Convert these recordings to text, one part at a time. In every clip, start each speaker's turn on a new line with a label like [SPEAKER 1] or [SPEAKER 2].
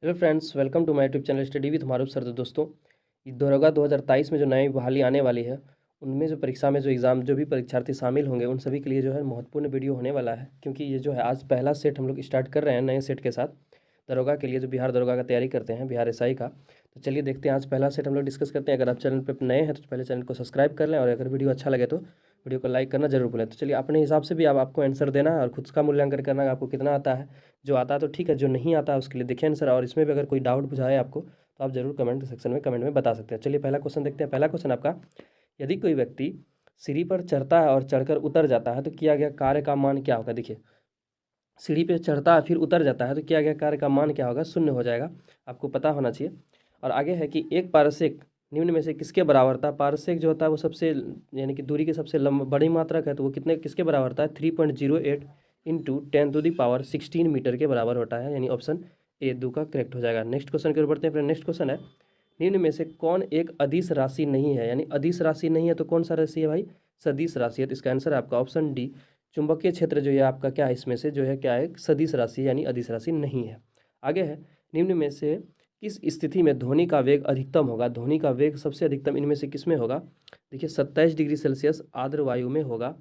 [SPEAKER 1] Hello friends, welcome to my YouTube channel study with Maroof sir. तो दोस्तों, ये दरोगा 2023 में जो नई बहाली आने वाली है, उनमें जो परीक्षा में जो एग्ज़ाम जो भी परीक्षार्थी शामिल होंगे उन सभी के लिए जो है महत्वपूर्ण वीडियो होने वाला है। क्योंकि ये जो है आज पहला सेट हम लोग स्टार्ट कर रहे हैं नए सेट के साथ दरोगा के लिए, जो बिहार दरोगा का तैयारी करते हैं, बिहार एसआई का। तो चलिए देखते हैं, आज पहला सेट हम लोग डिस्कस करते हैं। अगर आप चैनल पर नए हैं तो पहले चैनल को सब्सक्राइब कर लें, और अगर वीडियो अच्छा लगे तो वीडियो को लाइक करना जरूर भूलें। तो चलिए, अपने हिसाब से भी आपको आंसर देना है और खुद का मूल्यांकन करना है आपको कितना आता है। जो आता है तो ठीक है, जो नहीं आता है उसके लिए देखिए आंसर। और इसमें भी अगर कोई डाउट बुझाए आपको तो आप जरूर कमेंट सेक्शन में कमेंट में बता सकते हैं। चलिए पहला क्वेश्चन देखते हैं। पहला क्वेश्चन आपका, यदि कोई व्यक्ति सीढ़ी पर चढ़ता है और चढ़कर उतर जाता है तो किया गया कार्य का मान क्या होगा। देखिए, सीढ़ी पे चढ़ता है फिर उतर जाता है तो किया गया कार्य का मान क्या होगा, शून्य हो जाएगा। आपको पता होना चाहिए। और आगे है कि एक पारसेक निम्न में से किसके बराबर था। पारसेक जो होता है वो सबसे यानी कि दूरी की सबसे बड़ी मात्रक है, तो वो किसके बराबर था, 3.08 इंटू 10⁻16 मीटर के बराबर होता है। यानी ऑप्शन ए दो का करेक्ट हो जाएगा। नेक्स्ट क्वेश्चन की ओर बढ़ते हैं। फिर नेक्स्ट क्वेश्चन है, निम्न में से कौन एक अदिश राशि नहीं है। यानी अदिश राशि नहीं है तो कौन सा राशि है भाई, सदिश राशि है। तो इसका आंसर है आपका ऑप्शन डी, चुंबकीय क्षेत्र जो है आपका क्या है, इसमें से जो है क्या है, सदिश राशि यानी अदिश राशि नहीं है। आगे है, निम्न में से किस स्थिति में ध्वनि का वेग अधिकतम होगा। ध्वनि का वेग सबसे अधिकतम इनमें से किस में होगा। देखिए, 27 डिग्री सेल्सियस आर्द्र वायु में होगा।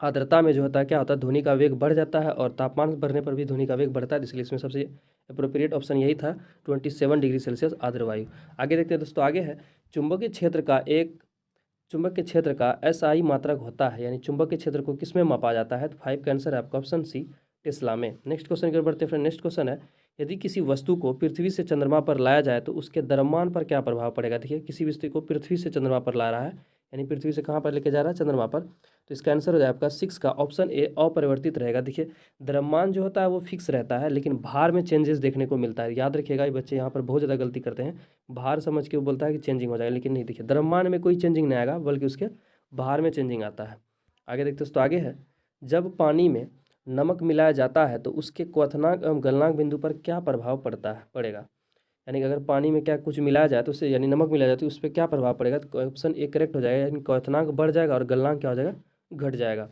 [SPEAKER 1] आर्द्रता में जो होता है क्या होता है, ध्वनि का वेग बढ़ जाता है, और तापमान बढ़ने पर भी ध्वनि का वेग बढ़ता है। इसलिए इसमें सबसे अप्रोप्रिएट ऑप्शन यही था, 27 डिग्री सेल्सियस आर्द्र वायु। आगे देखते हैं दोस्तों। आगे है, चुंबकीय क्षेत्र का एक चुंबक के क्षेत्र का एसआई मात्रक होता है। यानी चुंबक के क्षेत्र को किसमें मापा जाता है। तो 5 का आंसर है आपका ऑप्शन सी, टेस्ला में। नेक्स्ट क्वेश्चन की ओर बढ़ते हैं फ्रेंड। नेक्स्ट क्वेश्चन है, यदि किसी वस्तु को पृथ्वी से चंद्रमा पर लाया जाए तो उसके द्रव्यमान पर क्या प्रभाव पड़ेगा। देखिए, किसी वस्तु को पृथ्वी से चंद्रमा पर ला रहा है, यानी पृथ्वी से कहाँ पर लेके जा रहा है, चंद्रमा पर। तो इसका आंसर हो जाए आपका 6 का ऑप्शन ए, अपरिवर्तित रहेगा। देखिए, द्रव्यमान जो होता है वो फिक्स रहता है, लेकिन भार में चेंजेस देखने को मिलता है। याद रखिएगा, ये बच्चे यहाँ पर बहुत ज़्यादा गलती करते हैं। भार समझ के वो बोलता है कि चेंजिंग हो जाएगा, लेकिन नहीं। देखिए, द्रव्यमान में कोई चेंजिंग नहीं आएगा, बल्कि उसके बाहर में चेंजिंग आता है। आगे देखते हैं तो आगे है, जब पानी में नमक मिलाया जाता है तो उसके क्वथनांक एवं गलनांक बिंदु पर क्या प्रभाव पड़ेगा। यानी कि अगर पानी में क्या कुछ मिलाया जाए तो उससे, यानी नमक मिलाया जाए तो उस पर क्या प्रभाव पड़ेगा। तो ऑप्शन ए करेक्ट हो जाएगा, यानी क्वथनांक बढ़ जाएगा और गलनांक क्या हो जाएगा, घट जाएगा।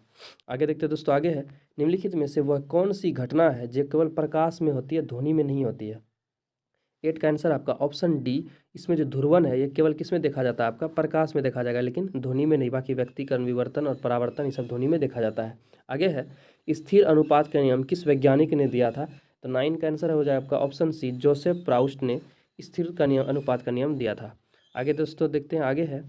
[SPEAKER 1] आगे देखते हैं दोस्तों। आगे है, निम्नलिखित में से वह कौन सी घटना है जो केवल प्रकाश में होती है, ध्वनि में नहीं होती है। 8 का आंसर आपका ऑप्शन डी, इसमें जो ध्रुवन है ये केवल किस में देखा जाता है, आपका प्रकाश में देखा जाएगा, लेकिन ध्वनि में नहीं। बाकी व्यक्तिकरण, विवर्तन और परावर्तन ये सब ध्वनि में देखा जाता है। आगे है, स्थिर अनुपात का नियम किस वैज्ञानिक ने दिया था। तो 9 का आंसर हो जाए आपका ऑप्शन सी, जोसेफ प्राउस्ट ने स्थिर का नियम, अनुपात का नियम दिया था। आगे दोस्तों देखते हैं। आगे है,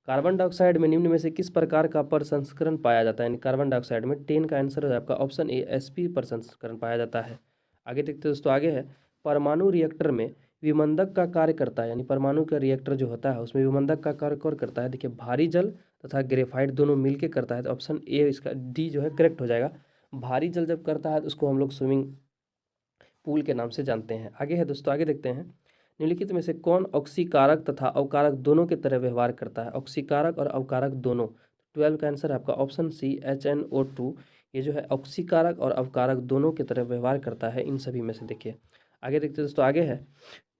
[SPEAKER 1] कार्बन डाइऑक्साइड में निम्न में से किस प्रकार का प्रसंस्करण पाया जाता है। यानी कार्बन डाइऑक्साइड में 10 का आंसर है आपका ऑप्शन ए, एसपी प्रसंस्करण पाया जाता है। आगे देखते हैं दोस्तों। आगे है, परमाणु रिएक्टर में विमंदक का कार्य करता है। यानी परमाणु का रिएक्टर जो होता है उसमें विमंदक का कार्य कौन करता है। देखिए, भारी जल तथा ग्रेफाइट दोनों मिलकर करता है। तो ऑप्शन ए, इसका डी जो है करेक्ट हो जाएगा। भारी जल जब करता है तो उसको हम लोग स्विमिंग पूल के नाम से जानते हैं। आगे है दोस्तों। आगे देखते हैं, निम्नलिखित में से कौन ऑक्सीकारक तथा अवकारक दोनों की तरह व्यवहार करता है। ऑक्सीकारक और अवकारक दोनों। 12 का आंसर है आपका ऑप्शन सी, HNO2। ये जो है ऑक्सीकारक और अवकारक दोनों की तरह व्यवहार करता है इन सभी में से। देखिए, आगे देखते हैं दोस्तों। आगे है,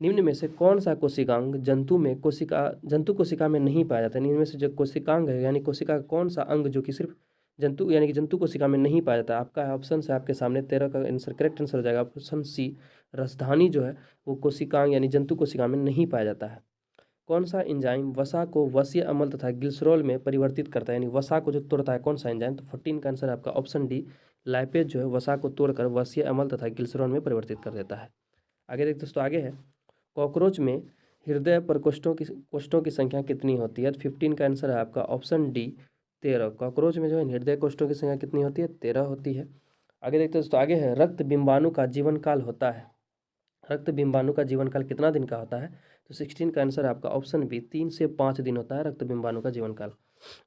[SPEAKER 1] निम्न में से कौन सा कोशिकांग जंतु कोशिका में नहीं पाया जाता है। निम्न में से जो कोशिकांग है, यानी कोशिका का कौन सा अंग जो कि सिर्फ जंतु यानी कि जंतु कोशिका में नहीं पाया जाता है। आपका ऑप्शन है आपके सामने, 13 का आंसर करेक्ट आंसर हो जाएगा ऑप्शन सी, राजधानी जो है वो कोशिकांग यानी जंतु कोशिका में नहीं पाया जाता है। कौन सा एंजाइम वसा को वसीय अम्ल तथा ग्लिसरॉल में परिवर्तित करता है। यानी वसा को जो तोड़ता है कौन सा एंजाइम। तो 14 का आंसर आपका ऑप्शन डी, लाइपेज जो है वसा को तोड़कर वसीय अम्ल तथा ग्लिसरॉल में परिवर्तित कर देता है। आगे देखते दोस्तों। आगे है, कॉकरोच में हृदय कोष्ठों की संख्या कितनी होती है। 15 का आंसर है आपका ऑप्शन डी, 13। कॉकरोच में जो है हृदय कोष्ठों की संख्या कितनी होती है, 13 होती है। आगे देखते हैं दोस्तों। आगे है, रक्त बिंबाणु का जीवन काल होता है। रक्त बिंबाणु का जीवन काल कितना दिन का होता है। तो 16 का आंसर है आपका ऑप्शन बी, 3 से 5 दिन होता है रक्त बिंबाणु का जीवन काल।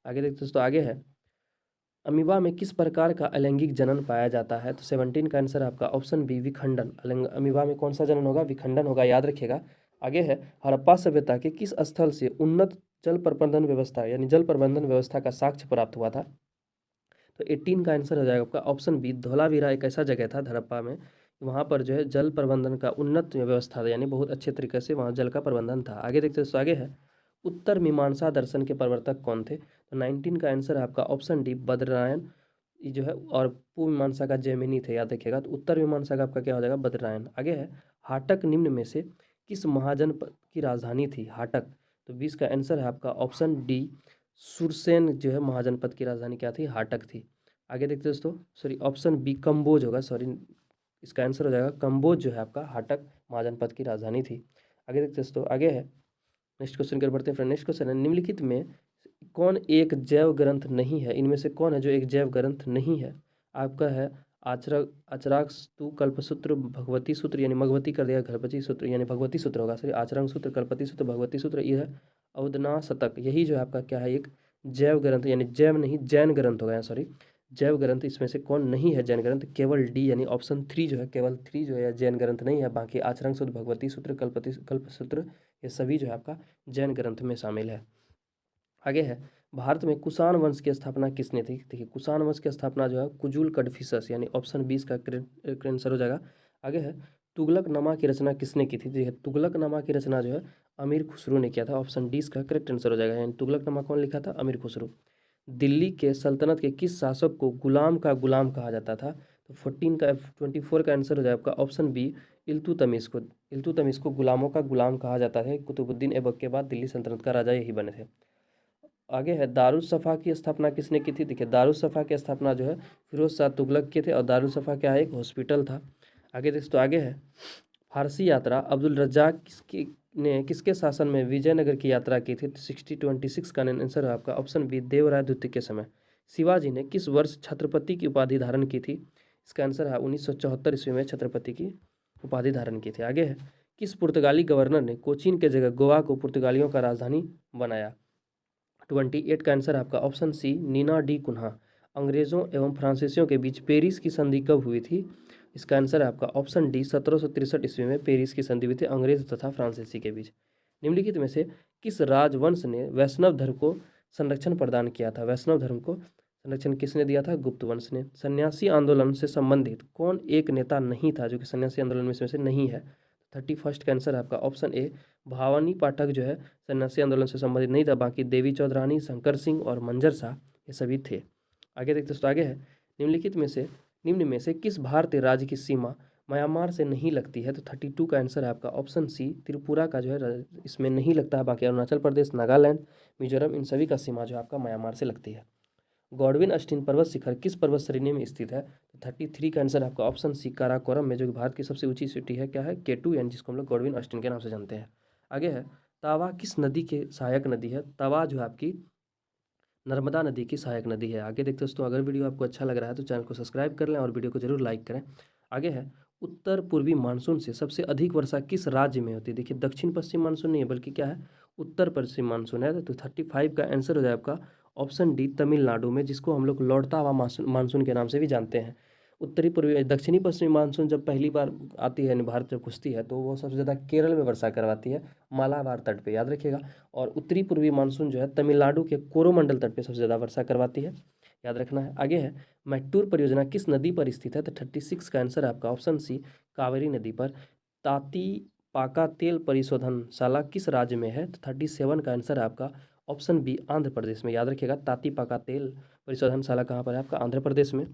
[SPEAKER 1] आगे देखते हैं दोस्तों। आगे है, अमीबा में किस प्रकार का अलैंगिक जनन पाया जाता है। तो 17 का आंसर आपका ऑप्शन बी, विखंडन। अमीबा में कौन सा जनन होगा, विखंडन होगा, याद रखिएगा। आगे है, हड़प्पा सभ्यता के किस स्थल से उन्नत जल प्रबंधन व्यवस्था यानी जल प्रबंधन व्यवस्था का साक्ष्य प्राप्त हुआ था। तो 18 का आंसर हो जाएगा आपका ऑप्शन बी, धोलावीरा एक ऐसा जगह था हड़प्पा में, वहाँ पर जो है जल प्रबंधन का उन्नत व्यवस्था था, यानी बहुत अच्छे तरीके से वहाँ जल का प्रबंधन था। आगे देखते हैं दोस्तों। आगे है, उत्तर मीमांसा दर्शन के प्रवर्तक कौन थे। तो 19 का आंसर है आपका ऑप्शन डी, बद्रनारायण ये जो है, और पूर्व मीमांसा का जैमिनी थे, याद रखिएगा। तो उत्तर मीमांसा का आपका क्या हो जाएगा, बद्रनारायण। आगे है, हाटक निम्न में से किस महाजनपद की राजधानी थी? हाटक। तो 20 का आंसर है आपका ऑप्शन डी, सुरसेन जो है महाजनपद की राजधानी क्या थी? हाटक थी। आगे देखते हैं दोस्तों, सॉरी ऑप्शन बी कम्बोज होगा, सॉरी इसका आंसर हो जाएगा कम्बोज जो है आपका हाटक महाजनपद की राजधानी थी। आगे देखते हैं दोस्तों, आगे है नेक्स्ट क्वेश्चन की ओर बढ़ते हैं फ्रेंड। नेक्स्ट क्वेश्चन है, निम्नलिखित में कौन एक जैव ग्रंथ नहीं है? इनमें से कौन है जो एक जैव ग्रंथ नहीं है? आपका है आचराक स्तु कल्पसूत्र भगवती सूत्र, यानी मगवती कर दिया, गणपति सूत्र यानी भगवती सूत्र होगा, सॉरी आचरण सूत्र कल्पति सूत्र भगवती सूत्र, ये है अवदना शतक। यही जो है आपका क्या है? एक जैव ग्रंथ, यानी जैव नहीं जैन ग्रंथ होगा, सॉरी जैव ग्रंथ इसमें से कौन नहीं है जैन ग्रंथ? केवल डी, यानी ऑप्शन 3 जो है, केवल 3 जो है जैन ग्रंथ नहीं है। बाकी आचरण सूत्र भगवती सूत्र कल्प सूत्र ये सभी जो है आपका जैन ग्रंथ में शामिल है। आगे है, भारत में कुषाण वंश की स्थापना किसने थी? देखिए कुषाण वंश की स्थापना जो है कुजुल कडफिसस, यानी ऑप्शन 20 का करेक्ट आंसर हो जाएगा। आगे है, तुगलकनामा की रचना किसने की थी? देखिए तुगलकनामा की रचना जो है अमीर खुसरो ने किया था, ऑप्शन 20 का करेक्ट आंसर हो जाएगा। यानी तुगलकनामा कौन लिखा था? अमीर खुसरो। दिल्ली के सल्तनत के किस शासक को गुलाम का गुलाम कहा जाता था? तो 24 का आंसर हो जाएगा आपका ऑप्शन बी, इल्तुतमिश को। इल्तुतमिश को गुलामों का गुलाम कहा जाता है। कुतुबुद्दीन ऐबक के बाद दिल्ली सल्तनत का राजा यही बने थे। आगे है, दारुसफ़ा की स्थापना किसने की थी? देखिए दारुसफ़ा की स्थापना जो है फिरोज शाह तुगलक के थे, और दारुसफ़ा क्या है? एक हॉस्पिटल था। आगे दोस्तों, आगे है, फारसी यात्रा अब्दुल रज्जाक किसके शासन में विजयनगर की यात्रा की थी? 1626 का आंसर है आपका ऑप्शन बी, देवराय द्वितीय के समय। शिवाजी ने किस वर्ष छत्रपति की उपाधि धारण की थी? इसका आंसर है 1974 ईस्वी में छत्रपति की उपाधि धारण की थी। आगे है, किस पुर्तगाली गवर्नर ने कोचीन के जगह गोवा को पुर्तगालियों का राजधानी बनाया? 28 का आंसर आपका option C, Nina de Cunha. अंग्रेजों एवं फ्रांसीसियों के बीच पेरिस की संधि कब हुई थी? इसका आंसर है आपका ऑप्शन डी, 1763 ईस्वी में पेरिस की संधि हुई थी अंग्रेज तथा फ्रांसीसी के बीच। निम्नलिखित में से किस राजवंश ने वैष्णव धर्म को संरक्षण प्रदान किया था? वैष्णव धर्म को संरक्षण किसने दिया था? गुप्त वंश ने। सन्यासी आंदोलन से संबंधित कौन एक नेता नहीं था जो कि सन्यासी आंदोलन में से नहीं है? 31 का आंसर है आपका ऑप्शन ए, भवानी पाठक जो है सन्यासी आंदोलन से संबंधित नहीं था। बाकी देवी चौधरानी, शंकर सिंह और मंजर शाह ये सभी थे। आगे देखते दोस्तों, आगे है, निम्न में से किस भारतीय राज्य की सीमा म्यांमार से नहीं लगती है? तो 32 का आंसर है आपका ऑप्शन सी, त्रिपुरा का जो है इसमें नहीं लगता है। बाकी अरुणाचल प्रदेश, नागालैंड, मिजोरम, इन सभी का सीमा जो आपका म्यांमार से लगती है। गॉडविन अस्टीन पर्वत शिखर किस पर्वत श्रेणी में स्थित है? तो 33 का आंसर आपका ऑप्शन सी, काराकोरम में, जो कि भारत की सबसे ऊंची चोटी है, क्या है? K2, यानी जिसको हम लोग गॉडविन अस्टीन के नाम से जानते हैं। आगे है, तावा किस नदी के सहायक नदी है? तवा जो है आपकी नर्मदा नदी की सहायक नदी है। आगे देखते दोस्तों, अगर वीडियो आपको अच्छा लग रहा है तो चैनल को सब्सक्राइब कर लें और वीडियो को जरूर लाइक करें। आगे है, उत्तर पूर्वी मानसून से सबसे अधिक वर्षा किस राज्य में होती है? देखिए दक्षिण पश्चिम मानसून नहीं है, बल्कि क्या है? उत्तर पश्चिम मानसून है। तो 35 का आंसर हो जाए आपका ऑप्शन डी, तमिलनाडु में, जिसको हम लोग लौटता हुआ मानसून के नाम से भी जानते हैं। उत्तरी पूर्वी दक्षिणी पश्चिमी मानसून जब पहली बार आती है, यानी भारत जब घुसती है, तो वो सबसे ज़्यादा केरल में वर्षा करवाती है, मालाबार तट पे, याद रखिएगा। और उत्तरी पूर्वी मानसून जो है तमिलनाडु के कोरोमंडल तट पे सबसे ज़्यादा वर्षा करवाती है, याद रखना है। आगे है, मैट्टूर परियोजना किस नदी पर स्थित है? तो 36 का आंसर है आपका ऑप्शन सी, कावेरी नदी पर। ताती पाका तेल परिशोधनशाला किस राज्य में है? तो 37 का आंसर है आपका ऑप्शन बी, आंध्र प्रदेश में, याद रखिएगा। ताती पाका तेल परिशोधनशाला कहाँ पर है? आपका आंध्र प्रदेश में।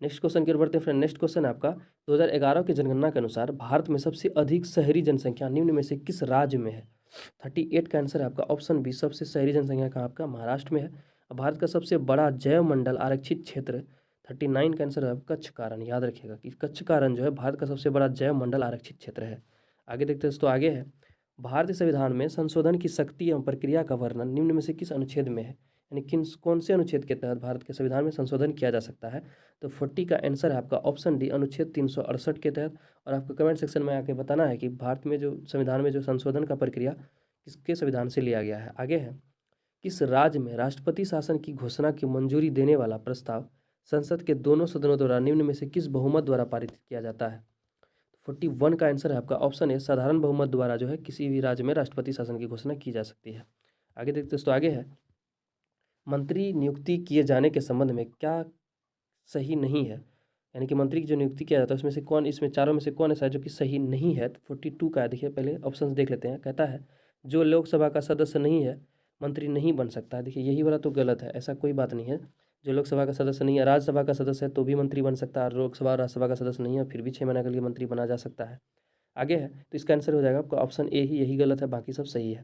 [SPEAKER 1] नेक्स्ट क्वेश्चन की ओर बढ़ते हैं फ्रेंड। नेक्स्ट क्वेश्चन है आपका, 2011 की जनगणना के अनुसार भारत में सबसे अधिक शहरी जनसंख्या निम्न में से किस राज्य में है? 38 का आंसर है आपका ऑप्शन बी, सबसे शहरी जनसंख्या कहाँ आपका? महाराष्ट्र में है। भारत का सबसे बड़ा जैव मंडल आरक्षित क्षेत्र, 39 का आंसर है कच्छ कारण, याद रखिएगा कि कच्छ कारण जो है भारत का सबसे बड़ा जैव मंडल आरक्षित क्षेत्र है। आगे देखते हैं दोस्तों, आगे है, भारतीय संविधान में संशोधन की शक्ति एवं प्रक्रिया का वर्णन निम्न में से किस अनुच्छेद में है? यानी कौन से अनुच्छेद के तहत भारत के संविधान में संशोधन किया जा सकता है? तो 40 का आंसर है आपका ऑप्शन डी, अनुच्छेद 368 के तहत। और आपको कमेंट सेक्शन में आके बताना है कि भारत में जो संविधान में जो संशोधन का प्रक्रिया किसके संविधान से लिया गया है। आगे है, किस राज्य में राष्ट्रपति शासन की घोषणा की मंजूरी देने वाला प्रस्ताव संसद के दोनों सदनों द्वारा निम्न में से किस बहुमत द्वारा पारित किया जाता है? 41 का आंसर है आपका ऑप्शन ए, साधारण बहुमत द्वारा जो है किसी भी राज्य में राष्ट्रपति शासन की घोषणा की जा सकती है। आगे देखते दोस्तों, आगे है, मंत्री नियुक्ति किए जाने के संबंध में क्या सही नहीं है? यानी कि मंत्री की जो नियुक्ति किया जाता है उसमें से कौन, इसमें चारों में से कौन ऐसा है जो कि सही नहीं है? तो 42 का है। देखिए पहले ऑप्शन देख लेते हैं। कहता है, जो लोकसभा का सदस्य नहीं है मंत्री नहीं बन सकता। देखिए यही वाला तो गलत है, ऐसा कोई बात नहीं है। जो लोकसभा का सदस्य नहीं है, राज्यसभा का सदस्य है तो भी मंत्री बन सकता है, और लोकसभा और राज्यसभा का सदस्य नहीं है फिर भी 6 महीने के लिए मंत्री बना जा सकता है। आगे है, तो इसका आंसर हो जाएगा आपका ऑप्शन ए ही, यही गलत है, बाकी सब सही है।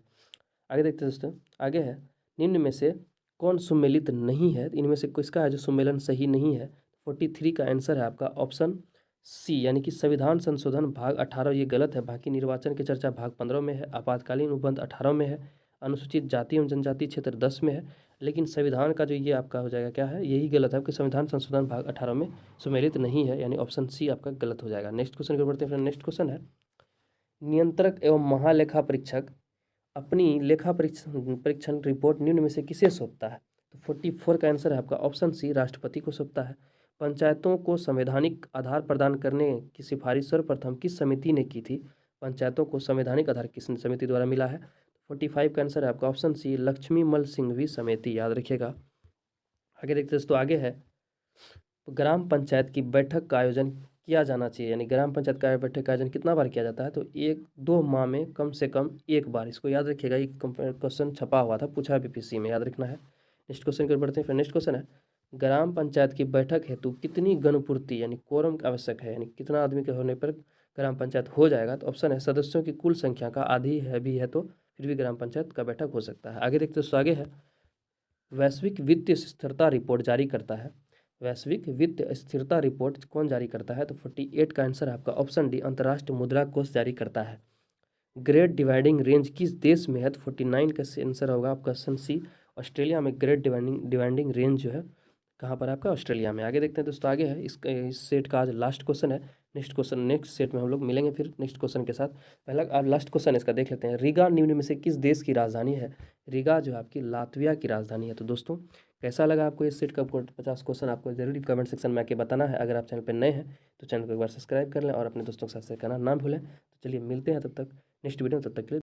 [SPEAKER 1] आगे देखते हैं दोस्तों, आगे है, निम्न में से कौन सुमेलित नहीं है, इनमें से किसका है जो सुमेलन सही नहीं है। 43 का आंसर है आपका ऑप्शन सी, यानी कि संविधान संशोधन भाग 18 ये गलत है। बाकी निर्वाचन की चर्चा भाग 15 में है, आपातकालीन उपबंध 18 में है, अनुसूचित जाति एवं जनजाति क्षेत्र 10 में है, लेकिन संविधान का जो ये आपका हो जाएगा क्या है, यही गलत है, कि संविधान संशोधन भाग 18 में सुमेलित नहीं है, यानी ऑप्शन सी आपका गलत हो जाएगा। नेक्स्ट क्वेश्चन की ओर बढ़ते हैं। नेक्स्ट क्वेश्चन है, नियंत्रक एवं महालेखा परीक्षक अपनी लेखा परीक्षण रिपोर्ट निम्न में से किसे सौंपता है। तो 44 का आंसर है आपका ऑप्शन सी, राष्ट्रपति को सौंपता है। पंचायतों को संवैधानिक आधार प्रदान करने की सिफारिश सर्वप्रथम किस समिति ने की थी। पंचायतों को संवैधानिक आधार किस समिति द्वारा मिला है। 45 का आंसर है आपका ऑप्शन सी, लक्ष्मी मल सिंघवी समिति, याद रखिएगा। आगे देखते हैं दोस्तों, आगे है, ग्राम पंचायत की बैठक का आयोजन किया जाना चाहिए, यानी ग्राम पंचायत का बैठक का आयोजन कितना बार किया जाता है, तो 1-2 माह में कम से कम एक बार। इसको याद रखिएगा, ये क्वेश्चन छपा हुआ था, पूछा बीपीएससी में, याद रखना है। नेक्स्ट क्वेश्चन की ओर बढ़ते हैं। फिर नेक्स्ट क्वेश्चन है, ग्राम पंचायत की बैठक हेतु कितनी गणपूर्ति यानी कोरम आवश्यक है, यानी कितना आदमी के होने पर ग्राम पंचायत हो जाएगा। तो ऑप्शन है, सदस्यों की कुल संख्या का आधी है भी है तो फिर भी ग्राम पंचायत का बैठक हो सकता है। आगे देखते हैं, आगे है, वैश्विक वित्तीय स्थिरता रिपोर्ट जारी करता है। वैश्विक वित्तीय स्थिरता रिपोर्ट कौन जारी करता है, तो 48 का आंसर है आपका ऑप्शन डी, अंतर्राष्ट्रीय मुद्रा कोष जारी करता है। ग्रेट डिवाइडिंग रेंज किस देश में है, तो 49 का आंसर होगा आपका ऑप्शन सी, ऑस्ट्रेलिया में ग्रेट डिवाइडिंग रेंज जो है कहाँ पर आपका, ऑस्ट्रेलिया में। आगे देखते हैं दोस्तों, आगे है, इस सेट का आज लास्ट क्वेश्चन है। नेक्स्ट सेट में हम लोग मिलेंगे फिर नेक्स्ट क्वेश्चन के साथ। पहला अब लास्ट क्वेश्चन इसका देख लेते हैं, रीगा निम्न में से किस देश की राजधानी है। रीगा जो आपकी लातविया की राजधानी है। तो दोस्तों कैसा लगा आपको इस सेट का 50 क्वेश्चन, आपको जरूरी कमेंट सेक्शन में आके बताना है। अगर आप चैनल पर नए हैं तो चैनल को एक बार सब्सक्राइब कर लें और अपने दोस्तों के साथ शेयर करना ना भूलें। तो चलिए मिलते हैं तब तक नेक्स्ट वीडियो में, तब तक के लिए।